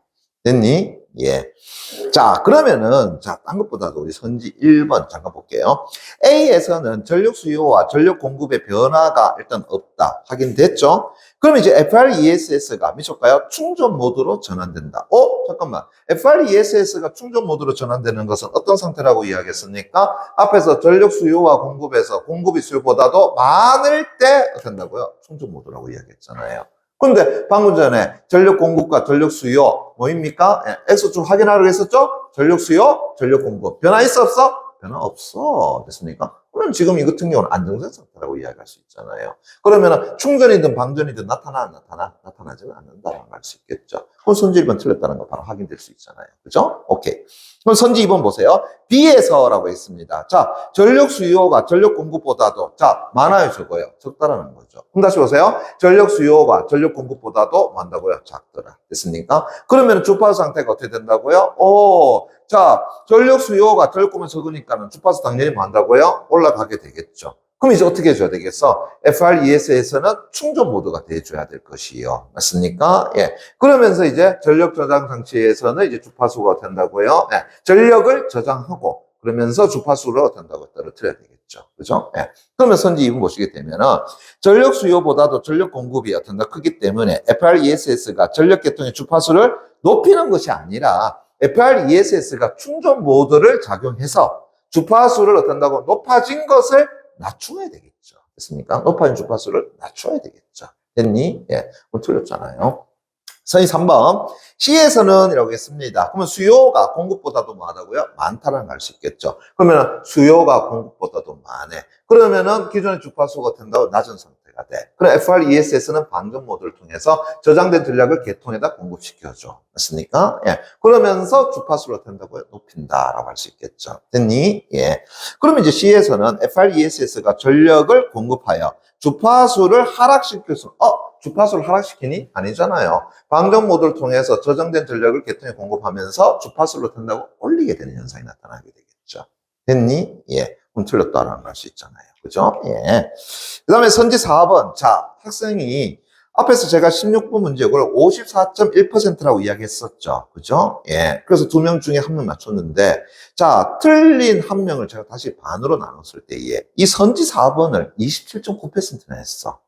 됐니? 예. 자, 그러면은, 자, 딴 것보다도 우리 선지 1번 잠깐 볼게요. A에서는 전력 수요와 전력 공급의 변화가 일단 없다. 확인됐죠? 그럼 이제 FRESS가 미쳤까요? 충전 모드로 전환된다. 잠깐만. FRESS가 충전 모드로 전환되는 것은 어떤 상태라고 이야기했습니까? 앞에서 전력 수요와 공급에서 공급이 수요보다도 많을 때 된다고요? 충전 모드라고 이야기했잖아요. 근데 방금 전에 전력 공급과 전력 수요 뭐입니까? X축 확인하라고 했었죠? 전력 수요, 전력 공급. 변화 있어 없어? 변화 없어. 됐습니까? 그럼 지금 이 같은 경우는 안정된 상태라고 이야기할 수 있잖아요. 그러면 충전이든 방전이든 나타나지는 않는다라고 할 수 있겠죠. 그럼 선지 1번 틀렸다는 거 바로 확인될 수 있잖아요. 그죠? 오케이. 그럼 선지 2번 보세요. B에서라고 했습니다. 자, 전력 수요가 전력 공급보다도 자, 많아요, 적어요? 적다라는 거죠. 그럼 다시 보세요. 전력 수요가 전력 공급보다도 많다고요? 작더라. 됐습니까? 그러면 주파수 상태가 어떻게 된다고요? 자, 전력 수요가 전력 공급이 적으니까는 주파수 당연히 많다고요? 올라가게 되겠죠. 그럼 이제 어떻게 해줘야 되겠어? FRES에서는 충전 모드가 돼줘야 될 것이요. 맞습니까? 예. 그러면서 이제 전력 저장 장치에서는 이제 주파수가 된다고요. 예. 전력을 저장하고 그러면서 주파수로 된다고 떨어뜨려야 되겠죠. 그죠? 예. 그러면 선지 2분 보시게 되면은 전력 수요보다도 전력 공급이 어떤가 크기 때문에 FRESS가 전력 계통의 주파수를 높이는 것이 아니라 FRESS가 충전 모드를 작용해서 주파수를 어떤다고 높아진 것을 낮춰야 되겠죠. 됐습니까? 높아진 주파수를 낮춰야 되겠죠. 됐니? 예. 그럼 틀렸잖아요. 선이 3번. C에서는 이라고 했습니다. 그러면 수요가 공급보다도 많다고요? 많다라는 걸 알 수 있겠죠. 그러면 수요가 공급보다도 많네. 그러면은 기존의 주파수가 된다고 낮은 상태가 돼. 그럼 FRESS는 방전 모드를 통해서 저장된 전력을 계통에다 공급시켜줘. 맞습니까? 예. 그러면서 주파수로 된다고요? 높인다라고 할 수 있겠죠. 됐니? 예. 그러면 이제 C에서는 FRESS가 전력을 공급하여 주파수를 하락시킬 수, 주파수를 하락시키니? 아니잖아요. 방전 모드를 통해서 저장된 전력을 계통에 공급하면서 주파수로 된다고 올리게 되는 현상이 나타나게 되겠죠. 됐니? 예. 그럼 틀렸다라는 걸 알 수 있잖아요. 그죠? 예. 그 다음에 선지 4번. 자, 학생이 앞에서 제가 16번 문제를 54.1%라고 이야기했었죠. 그죠? 예. 그래서 2명 중에 1명 맞췄는데, 자, 틀린 1명을 제가 다시 반으로 나눴을 때에 이 선지 4번을 27.9%나 했어.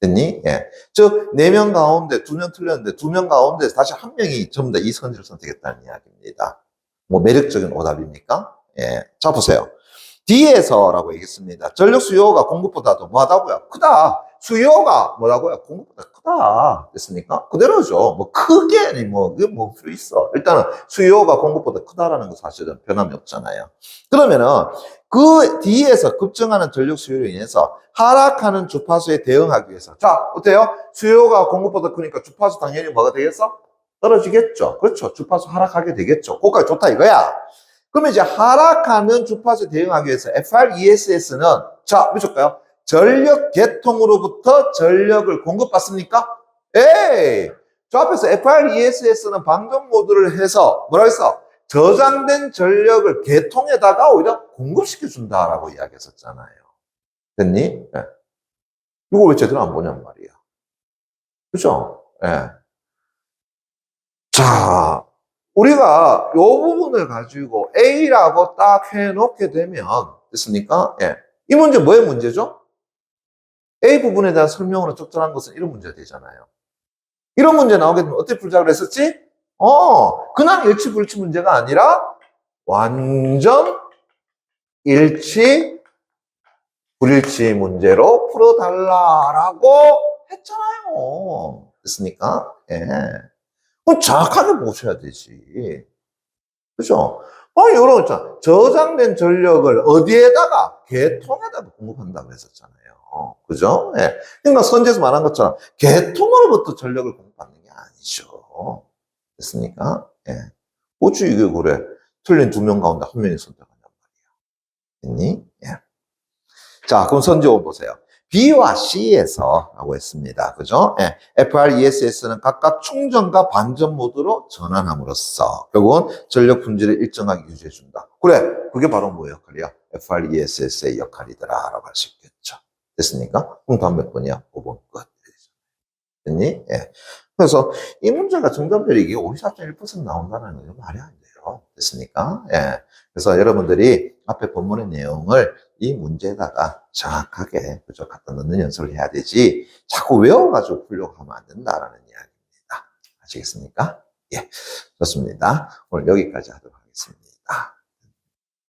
됐니? 예. 즉, 4명 가운데 2명 틀렸는데 2명 가운데 다시 1명이 전부 다 이 선지를 선택했다는 이야기입니다. 뭐 매력적인 오답입니까? 예. 자, 보세요. D에서라고 얘기했습니다. 전력 수요가 공급보다도 뭐하다고요? 크다. 수요가 뭐라고요? 공급보다 크다. 됐습니까? 그대로죠. 뭐 크게 이게 뭐 필요 있어. 일단은 수요가 공급보다 크다라는 거 사실은 변함이 없잖아요. 그러면은 그 D에서 급증하는 전력 수요로 인해서 하락하는 주파수에 대응하기 위해서 자, 어때요? 수요가 공급보다 크니까 주파수 당연히 뭐가 되겠어? 떨어지겠죠. 그렇죠. 주파수 하락하게 되겠죠. 그거까지 좋다 이거야. 그러면 이제 하락하는 주파수에 대응하기 위해서 FRESS는 자, 보실까요? 전력 계통으로부터 전력을 공급받습니까? 에이! 저 앞에서 FRESS는 방전 모드를 해서 뭐라고 했어? 저장된 전력을 계통에다가 오히려 공급시켜준다라고 이야기했었잖아요. 됐니? 예. 이거 왜 제대로 안 보냔 말이야. 그죠? 예. 자, 우리가 이 부분을 가지고 A라고 딱 해놓게 되면, 됐습니까? 예. 이 문제 뭐의 문제죠? A 부분에 대한 설명으로 적절한 것은 이런 문제가 되잖아요. 이런 문제 나오게 되면 어떻게 풀자고 그랬었지? 그냥 일치 불치 문제가 아니라 완전 일치 불일치 문제로 풀어달라라고 했잖아요. 됐습니까? 예. 그럼 정확하게 보셔야 되지. 그죠? 이런 거 있잖아. 저장된 전력을 어디에다가? 계통에다가 공급한다고 했었잖아요. 그죠? 예. 그러니까 선지에서 말한 것처럼 계통으로부터 전력을 공급받는 게 아니죠. 됐습니까? 예. 어찌 이게 그래? 틀린 2명 가운데 1명이 선택한단 말이야. 됐니? 예. 자, 그럼 선지 5 보세요. B와 C에서라고 했습니다. 그죠? 예. FRESS는 각각 충전과 반전 모드로 전환함으로써 결국은 전력 품질을 일정하게 유지해준다. 그래, 그게 바로 뭐 역할이야? FRESS의 역할이더라라고 할 수 있겠죠. 됐습니까? 그럼 다음 몇 번이야? 5번 끝. 됐니? 예. 그래서 이 문제가 정답률이 이게 54.1% 나온다는 건 말이 안 돼요. 됐습니까? 예. 그래서 여러분들이 앞에 본문의 내용을 이 문제에다가 정확하게 그죠 갖다 넣는 연습을 해야 되지 자꾸 외워가지고 풀려고 하면 안 된다라는 이야기입니다. 아시겠습니까? 예. 좋습니다. 오늘 여기까지 하도록 하겠습니다.